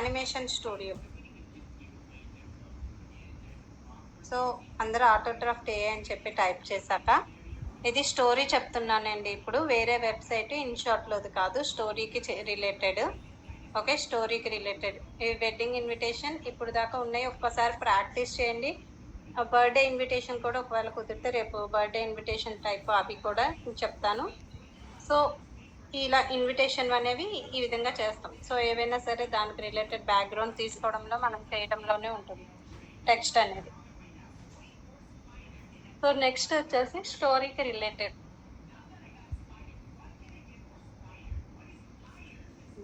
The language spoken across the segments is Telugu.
Animation studio. సో అందరూ ఆటోడ్రాఫ్ట్ ఏ అని చెప్పి టైప్ చేశాక ఇది స్టోరీ చెప్తున్నానండి. ఇప్పుడు వేరే వెబ్సైట్ ఇన్షార్ట్లోది కాదు, స్టోరీకి రిలేటెడ్. ఓకే, స్టోరీకి రిలేటెడ్. ఈ వెడ్డింగ్ ఇన్విటేషన్ ఇప్పుడు దాకా ఉన్నాయి, ఒక్కసారి ప్రాక్టీస్ చేయండి. బర్త్డే ఇన్విటేషన్ కూడా ఒకవేళ కుదిరితే రేపు బర్త్డే ఇన్విటేషన్ టైప్ అవి కూడా చెప్తాను. సో ఇలా ఇన్విటేషన్ అనేవి ఈ విధంగా చేస్తాం. సో ఏవైనా సరే దానికి రిలేటెడ్ బ్యాక్గ్రౌండ్ తీసుకోవడంలో మనం చేయడంలోనే ఉంటుంది టెక్స్ట్ అనేది. సో నెక్స్ట్ వచ్చేసి స్టోరీకి రిలేటెడ్.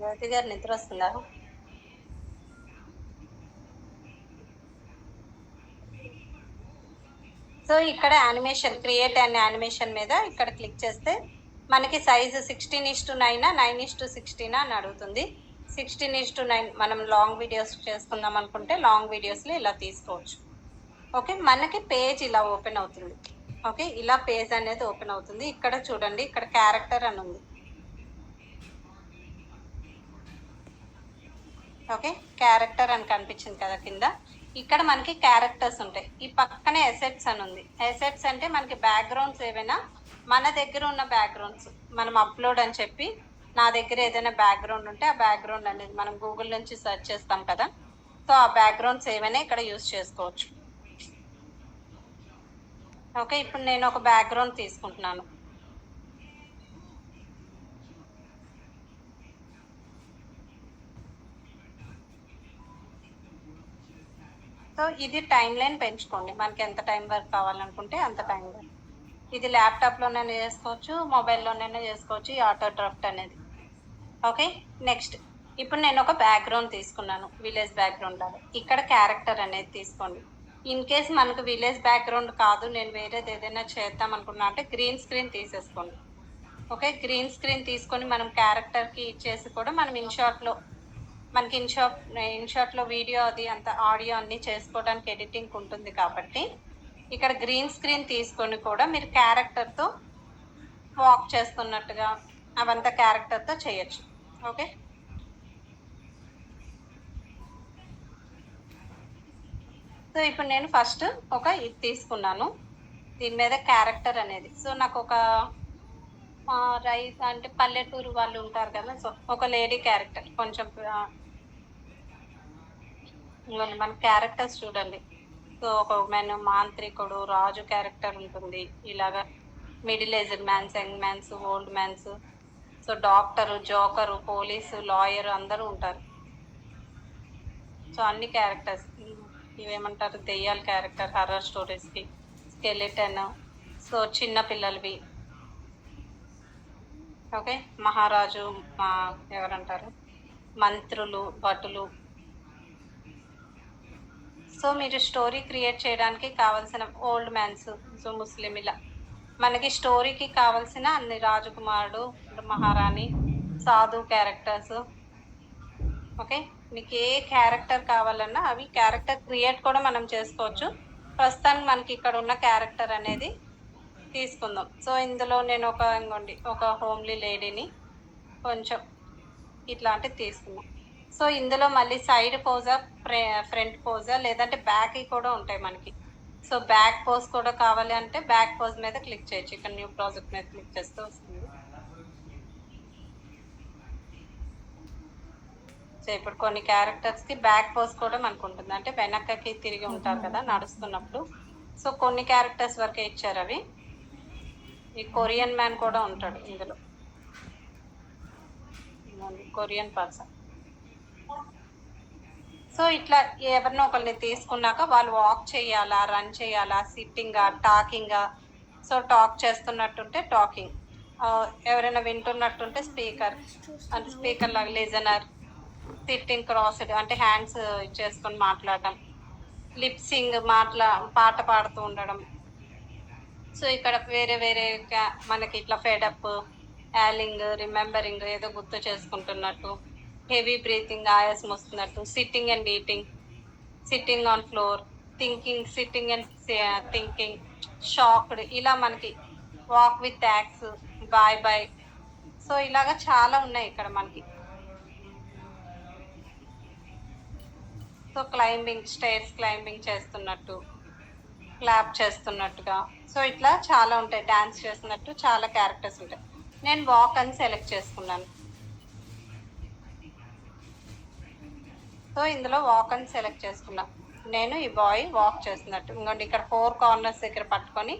జ్యోతి గారు నిద్ర వస్తుందా? సో ఇక్కడ యానిమేషన్ క్రియేట్ అండ్ యానిమేషన్ మీద ఇక్కడ క్లిక్ చేస్తే మనకి సైజు 16:9 9:16 అని అడుగుతుంది. 16:9 మనం లాంగ్ వీడియోస్ చేసుకుందాం అనుకుంటే లాంగ్ వీడియోస్లో ఇలా తీసుకోవచ్చు. ఓకే, మనకి పేజ్ ఇలా ఓపెన్ అవుతుంది. ఓకే, ఇలా పేజ్ అనేది ఓపెన్ అవుతుంది. ఇక్కడ చూడండి, ఇక్కడ క్యారెక్టర్ అని ఉంది. ఓకే, క్యారెక్టర్ అని కనిపించింది కదా కింద. ఇక్కడ మనకి క్యారెక్టర్స్ ఉంటాయి. ఈ పక్కనే ఎసెట్స్ అని ఉంది. ఎసెట్స్ అంటే మనకి బ్యాక్గ్రౌండ్స్ ఏవైనా మన దగ్గర ఉన్న బ్యాక్గ్రౌండ్స్ మనం అప్లోడ్ అని చెప్పి నా దగ్గర ఏదైనా బ్యాక్గ్రౌండ్ ఉంటే ఆ బ్యాక్గ్రౌండ్ అనేది మనం గూగుల్ నుంచి సెర్చ్ చేస్తాం కదా. సో ఆ బ్యాక్గ్రౌండ్స్ ఏవైనా ఇక్కడ యూజ్ చేసుకోవచ్చు. ఓకే, ఇప్పుడు నేను ఒక బ్యాక్గ్రౌండ్ తీసుకుంటున్నాను. సో ఇది టైం లైన్ పెంచుకోండి, మనకి ఎంత టైం వరకు కావాలనుకుంటే అంత టైం వరకు. ఇది ల్యాప్టాప్లోనైనా చేసుకోవచ్చు, మొబైల్లోనైనా చేసుకోవచ్చు ఈ ఆటో డ్రాఫ్ట్ అనేది. ఓకే, నెక్స్ట్ ఇప్పుడు నేను ఒక బ్యాక్గ్రౌండ్ తీసుకున్నాను, విలేజ్ బ్యాక్గ్రౌండ్ లాగా. ఇక్కడ క్యారెక్టర్ అనేది తీసుకోండి. ఇన్ కేస్ మనకు విలేజ్ బ్యాక్గ్రౌండ్ కాదు, నేను వేరేది ఏదైనా చేద్దాం అనుకున్నా అంటే గ్రీన్ స్క్రీన్ తీసేసుకోండి. ఓకే, గ్రీన్ స్క్రీన్ తీసుకొని మనం క్యారెక్టర్కి ఇచ్చేసి కూడా మనం ఇన్షార్ట్లో మనకి ఇన్షార్ట్లో వీడియో అది అంత ఆడియో అన్నీ చేసుకోవడానికి ఎడిటింగ్ ఉంటుంది కాబట్టి ఇక్కడ గ్రీన్ స్క్రీన్ తీసుకొని కూడా మీరు క్యారెక్టర్తో వాక్ చేస్తున్నట్టుగా అవంతా క్యారెక్టర్తో చేయొచ్చు. ఓకే, సో ఇప్పుడు నేను ఫస్ట్ ఒక ఇది తీసుకున్నాను, దీని మీద క్యారెక్టర్ అనేది. సో నాకు ఒక రైస్ అంటే పల్లెటూరు వాళ్ళు ఉంటారు కదా, సో ఒక లేడీ క్యారెక్టర్ కొంచెం మన క్యారెక్టర్స్ చూడండి. సో ఒక ఉమెన్, మాంత్రికుడు, రాజు క్యారెక్టర్ ఉంటుంది. ఇలాగా middle aged mans, young mans, old mans, so doctor, joker, police, lawyer అందరూ ఉంటారు. సో అన్ని క్యారెక్టర్స్ ఇవేమంటారు, దెయ్యాల క్యారెక్టర్ హర్రర్ స్టోరీస్కి, స్కెలిటన్, సో చిన్న పిల్లలవి. ఓకే, మహారాజు, ఎవరంటారు, మంత్రులు, భటులు. సో మీరు స్టోరీ క్రియేట్ చేయడానికి కావాల్సిన ఓల్డ్ మ్యాన్స్, సో ముస్లిం, ఇలా మనకి స్టోరీకి కావాల్సిన అన్ని రాజకుమారుడు, మహారాణి, సాధు క్యారెక్టర్స్. ఓకే, మీకు ఏ క్యారెక్టర్ కావాలన్నా అవి క్యారెక్టర్ క్రియేట్ కూడా మనం చేసుకోవచ్చు. ప్రస్తుతానికి మనకి ఇక్కడ ఉన్న క్యారెక్టర్ అనేది తీసుకుందాం. సో ఇందులో నేను ఒక హోమ్లీ లేడీని కొంచెం ఇట్లాంటివి తీసుకున్నాం. సో ఇందులో మళ్ళీ సైడ్ పోజా, ఫ్రంట్ పోజా, లేదంటే బ్యాక్ కూడా ఉంటాయి మనకి. సో బ్యాక్ పోజ్ కూడా కావాలి అంటే బ్యాక్ పోజ్ మీద క్లిక్ చేయొచ్చు. ఇక్కడ న్యూ ప్రాజెక్ట్ మీద క్లిక్ చేస్తే వస్తుంది. సో ఇప్పుడు కొన్ని క్యారెక్టర్స్కి బ్యాక్ పోజ్ కూడా మనకు ఉంటుంది, అంటే వెనక్కకి తిరిగి ఉంటారు కదా నడుస్తున్నప్పుడు. సో కొన్ని క్యారెక్టర్స్ వరకే ఇచ్చారు అవి. ఈ కొరియన్ మ్యాన్ కూడా ఉంటాడు ఇందులో, కొరియన్ పర్సన్. సో ఇట్లా ఎవరినో ఒకరిని తీసుకున్నాక వాళ్ళు వాక్ చేయాలా, రన్ చేయాలా, సిట్టింగా, టాకింగా. సో టాక్ చేస్తున్నట్టుంటే టాకింగ్, ఎవరైనా వింటున్నట్టుంటే స్పీకర్ అంటే స్పీకర్ లాగా లిజనర్. సిట్టింగ్ క్రాస్డ్ అంటే హ్యాండ్స్ చేసుకొని మాట్లాడడం. లిప్సింగ్ పాట పాడుతూ ఉండడం. సో ఇక్కడ వేరే వేరే మనకి ఇట్లా ఫెడప్, యాలింగ్, రిమెంబరింగ్, ఏదో గుర్తు చేసుకుంటున్నట్టు, హెవీ బ్రీతింగ్, ఆయాసం వస్తున్నట్టు, sitting and eating, sitting on floor, thinking, sitting and thinking, shocked, ఇలా మనకి walk with axe, boy boy. So ఇలాగా చాలా ఉన్నాయి ఇక్కడ మనకి. సో క్లైంబింగ్, స్టైర్స్ క్లైంబింగ్ చేస్తున్నట్టు, క్లాప్ చేస్తున్నట్టుగా, సో ఇట్లా చాలా ఉంటాయి. డాన్స్ చేస్తున్నట్టు చాలా క్యారెక్టర్స్ ఉంటాయి. నేను వాక్ అని సెలెక్ట్ చేసుకున్నాను. సో ఇందులో వాక్ అని సెలెక్ట్ చేసుకున్నా. నేను ఈ బాయ్ వాక్ చేస్తున్నట్టు, ఇంకోండి ఇక్కడ 4 కార్నర్స్ దగ్గర పట్టుకొని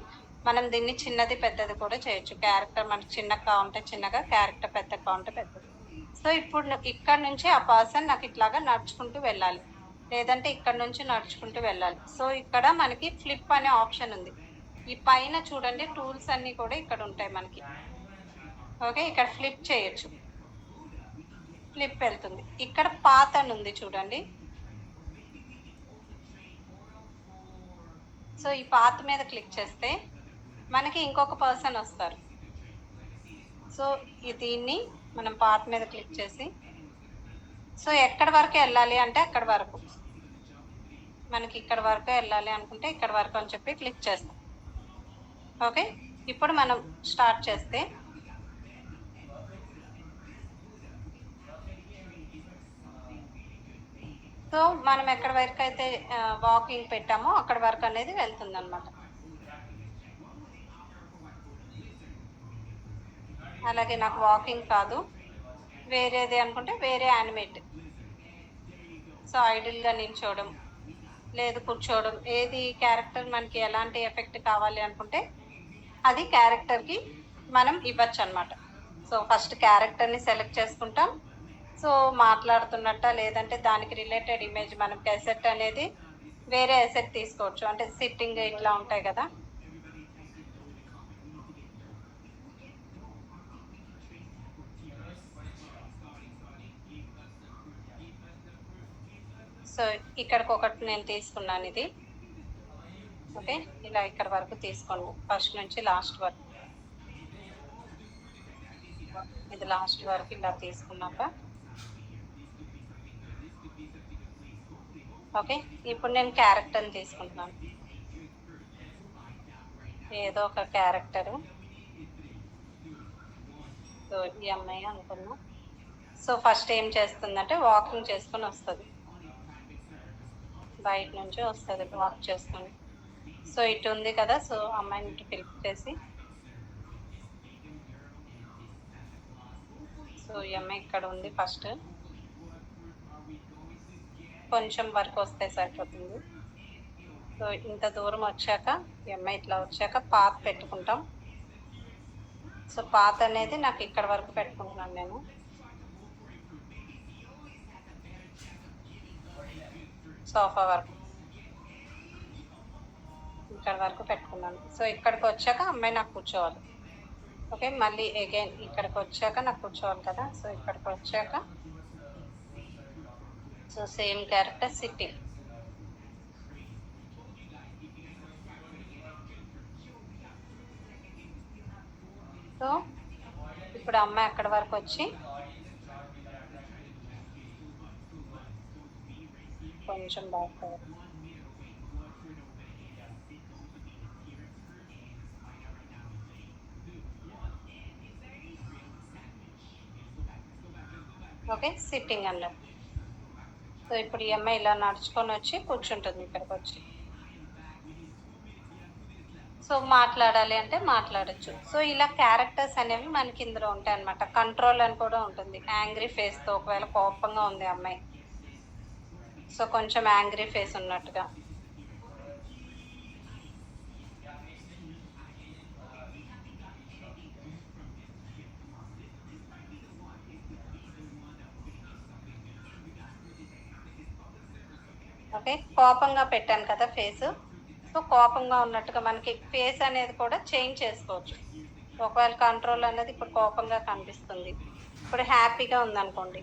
మనం దీన్ని చిన్నది పెద్దది కూడా చేయొచ్చు. క్యారెక్టర్ మనకి చిన్నగా కావాలంటే చిన్నగా, క్యారెక్టర్ పెద్దగా కావాలంటే పెద్దది. సో ఇప్పుడు ఇక్కడ నుంచి ఆ పర్సన్ నాకు ఇట్లాగా నడుచుకుంటూ వెళ్ళాలి, లేదంటే ఇక్కడ నుంచి నడుచుకుంటూ వెళ్ళాలి. సో ఇక్కడ మనకి ఫ్లిప్ అనే ఆప్షన్ ఉంది. ఈ పైన చూడండి టూల్స్ అన్నీ కూడా ఇక్కడ ఉంటాయి మనకి. ఓకే, ఇక్కడ ఫ్లిప్ చేయొచ్చు, ఫ్లిప్ వెళ్తుంది. ఇక్కడ పాత్ అని ఉంది చూడండి. సో ఈ పాత్ మీద క్లిక్ చేస్తే మనకి ఇంకొక పర్సన్ వస్తారు. సో దీన్ని మనం పాత్ మీద క్లిక్ చేసి, సో ఎక్కడి వరకు వెళ్ళాలి అంటే అక్కడి వరకు, మనకి ఇక్కడ వరకు వెళ్ళాలి అనుకుంటే ఇక్కడ వరకు అని చెప్పి క్లిక్ చేస్తాం. ఓకే, ఇప్పుడు మనం స్టార్ట్ చేస్తే సో మనం ఎక్కడి వరకు అయితే వాకింగ్ పెట్టామో అక్కడి వరకు అనేది వెళ్తుంది అనమాట. అలాగే నాకు వాకింగ్ కాదు, వేరేది అనుకుంటే వేరే యానిమేట్. సో ఐడిల్గా నిల్చోవడం, లేదు కూర్చోవడం, ఏది క్యారెక్టర్ మనకి ఎలాంటి ఎఫెక్ట్ కావాలి అనుకుంటే అది క్యారెక్టర్కి మనం ఇవ్వచ్చు అనమాట. సో ఫస్ట్ క్యారెక్టర్ని సెలెక్ట్ చేసుకుంటాం. సో మాట్లాడుతున్నట్ట, లేదంటే దానికి రిలేటెడ్ ఇమేజ్, మనం ఎసెట్ అనేది వేరే ఎసెట్ తీసుకోవచ్చు. అంటే సిట్టింగ్ ఇట్లా ఉంటాయి కదా. సో ఇక్కడికి ఒకటి నేను తీసుకున్నాను ఇది. ఓకే, ఇలా ఇక్కడ వరకు తీసుకోండి, ఫస్ట్ నుంచి లాస్ట్ వరకు. ఇది లాస్ట్ వరకు ఇలా తీసుకున్నాక ఓకే, ఇప్పుడు నేను క్యారెక్టర్ని తీసుకుంటున్నాను, ఏదో ఒక క్యారెక్టరు. సో ఈ అమ్మాయి అనుకున్నా. సో ఫస్ట్ ఏం చేస్తుందంటే వాకింగ్ చేసుకొని వస్తుంది, బయట నుంచి వస్తుంది వాక్ చేసుకొని. సో ఇటు ఉంది కదా, సో అమ్మాయిని ఇటు పిలుపు చేసి, సో ఈ అమ్మాయి ఇక్కడ ఉంది. ఫస్ట్ కొంచెం వరకు వస్తే సరిపోతుంది. సో ఇంత దూరం వచ్చాక ఈ అమ్మాయి ఇట్లా వచ్చాక పాత్ పెట్టుకుంటాం. సో పాత్ అనేది నాకు ఇక్కడ వరకు పెట్టుకుంటున్నాను నేను. సోఫా వరకు ఇక్కడ వరకు పెట్టుకున్నాను. సో ఇక్కడికి వచ్చాక అమ్మాయి నాకు కూర్చోవాలి. ఓకే, మళ్ళీ అగైన్ ఇక్కడికి వచ్చాక నాకు కూర్చోవాలి కదా. సో ఇక్కడికి వచ్చాక so same character sitting. So ఇప్పుడు అమ్మాయి అక్కడి వరకు వచ్చి కొంచెం బాగా ఓకే సిట్టింగ్ అన్నారు. సో ఇప్పుడు ఈ అమ్మాయి ఇలా నడుచుకొని వచ్చి కూర్చుంటుంది ఇక్కడికి వచ్చి. సో మాట్లాడాలి అంటే మాట్లాడచ్చు. సో ఇలా క్యారెక్టర్స్ అనేవి మనకి ఇందులో ఉంటాయి అన్నమాట. కంట్రోల్ అని కూడా ఉంటుంది, యాంగ్రీ ఫేస్తో. ఒకవేళ కోపంగా ఉంది అమ్మాయి, సో కొంచెం యాంగ్రీ ఫేస్ ఉన్నట్టుగా. ఓకే, కోపంగా పెట్టాను కదా ఫేస్. సో కోపంగా ఉన్నట్టుగా మనకి ఫేస్ అనేది కూడా చేంజ్ చేసుకోవచ్చు. ఒకవేళ కంట్రోల్ అనేది ఇప్పుడు కోపంగా కనిపిస్తుంది, ఇప్పుడు హ్యాపీగా ఉందనుకోండి.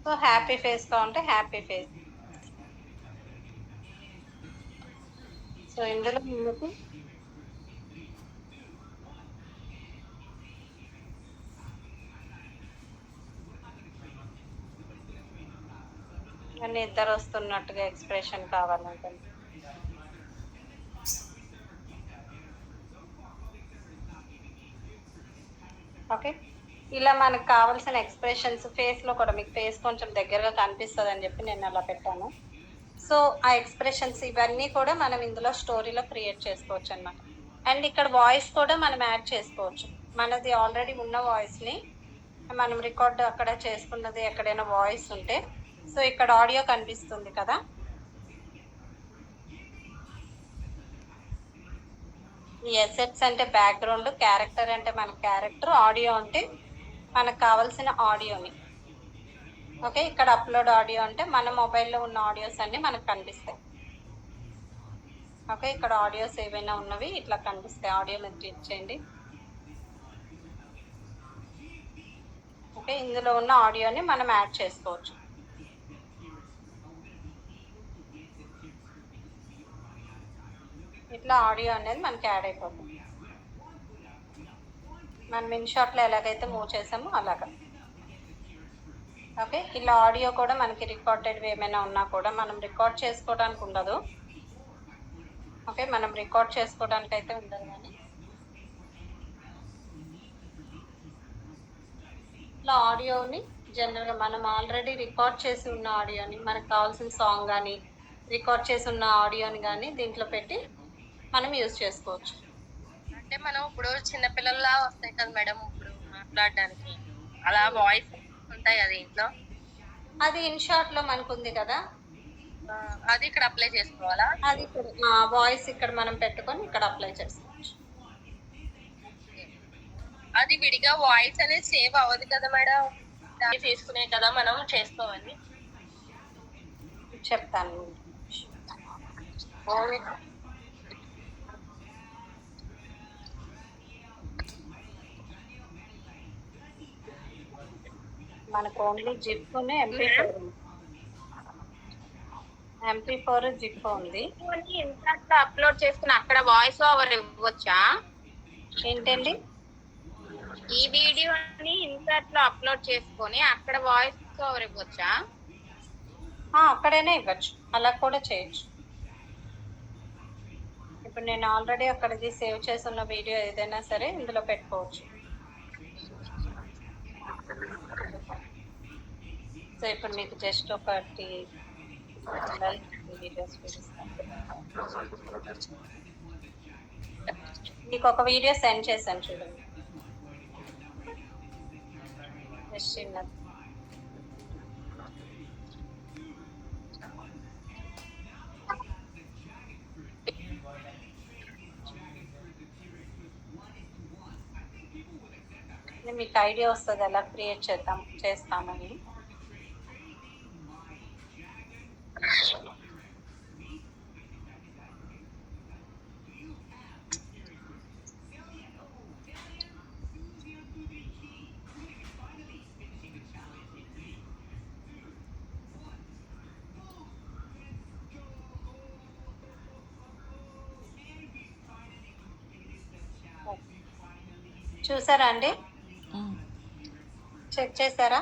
సో హ్యాపీ ఫేస్ కావాలంటే హ్యాపీ ఫేస్. సో ఇందులో మీకు నిద్ర వస్తున్నట్టుగా ఎక్స్ప్రెషన్ కావాలంటే ఓకే, ఇలా మనకు కావాల్సిన ఎక్స్ప్రెషన్స్ ఫేస్లో కూడా, మీకు ఫేస్ కొంచెం దగ్గరగా కనిపిస్తుంది అని చెప్పి నేను అలా పెట్టాను. సో ఆ ఎక్స్ప్రెషన్స్ ఇవన్నీ కూడా మనం ఇందులో స్టోరీలో క్రియేట్ చేసుకోవచ్చు అనమాట. అండ్ ఇక్కడ వాయిస్ కూడా మనం యాడ్ చేసుకోవచ్చు. మనది ఆల్రెడీ ఉన్న వాయిస్ని మనం రికార్డ్ అక్కడ చేసుకున్నది ఎక్కడైనా వాయిస్ ఉంటే, సో ఇక్కడ ఆడియో కనిపిస్తుంది కదా, ఈ ఎసెట్స్ అంటే బ్యాక్గ్రౌండ్, క్యారెక్టర్ అంటే మన క్యారెక్టర్, ఆడియో అంటే మనకు కావాల్సిన ఆడియోని. ఓకే, ఇక్కడ అప్లోడ్ ఆడియో అంటే మన మొబైల్లో ఉన్న ఆడియోస్ అన్నీ మనకు కనిపిస్తాయి. ఓకే, ఇక్కడ ఆడియోస్ ఏవైనా ఉన్నవి ఇట్లా కనిపిస్తాయి. ఆడియో మీద క్లిక్ చేయండి. ఓకే, ఇందులో ఉన్న ఆడియోని మనం యాడ్ చేసుకోవచ్చు. ఇట్లా ఆడియో అనేది మనకి యాడ్ అయిపోతుంది. మనం ఇన్షాట్లో ఎలాగైతే మూవ్ చేసామో అలాగా. ఓకే, ఇలా ఆడియో కూడా మనకి రికార్డెడ్ ఏమైనా ఉన్నా కూడా మనం రికార్డ్ చేసుకోవడానికి ఉండదు. ఓకే, మనం రికార్డ్ చేసుకోవడానికి అయితే ఉండదు, కానీ ఇట్లా ఆడియోని జనరల్గా మనం ఆల్రెడీ రికార్డ్ చేసి ఉన్న ఆడియోని, మనకు కావాల్సిన సాంగ్ కానీ రికార్డ్ చేసి ఉన్న ఆడియోని కానీ దీంట్లో పెట్టి మనం యూజ్ చేసుకోవచ్చు. అంటే మనం ఇప్పుడు చిన్నపిల్లల్లా వస్తాయి కదా మేడం ఇప్పుడు మాట్లాడడానికి, అలా వాయిస్ ఉంటాయి కదా ఇంట్లో, అది ఇన్షాట్లో మనకు ఉంది కదా, అది ఇక్కడ అప్లై చేసుకోవాలా? అది వాయిస్ ఇక్కడ మనం పెట్టుకొని ఇక్కడ అప్లై చేసుకోవచ్చు. అది విడిగా వాయిస్ అనేది సేవ్ అవ్వదు కదా మేడం, తీసుకునే కదా మనం చేసుకోవాలి. చెప్తాను. మనకు ఓన్లీ జిప్ MP4 జిప్ ఉంది. ఇన్స్టాగ్రామ్ అప్లోడ్ చేసుకుని అక్కడ వాయిస్ ఓవర్ ఇవ్వచ్చా? ఏంటండి? ఈ వీడియోని ఇన్స్టాగ్రామ్ లో అప్లోడ్ చేసుకొని అక్కడ వాయిస్ ఓవర్ ఇవ్వచ్చా? అక్కడైనా ఇవ్వచ్చు, అలా కూడా చేయొచ్చు. ఇప్పుడు నేను ఆల్రెడీ అక్కడికి సేవ్ చేసి ఉన్న వీడియో ఏదైనా సరే ఇందులో పెట్టుకోవచ్చు. సో ఇప్పుడు మీకు జస్ట్ ఒకటి వీడియోస్ చూపిస్తాను. మీకు ఒక వీడియో సెండ్ చేశాను చూడండి, జస్ట్ చిన్నది. మీకు ఐడియా వస్తుంది ఎలా క్రియేట్ చేస్తామని. చూసారా అండి? చెక్ చేశారా?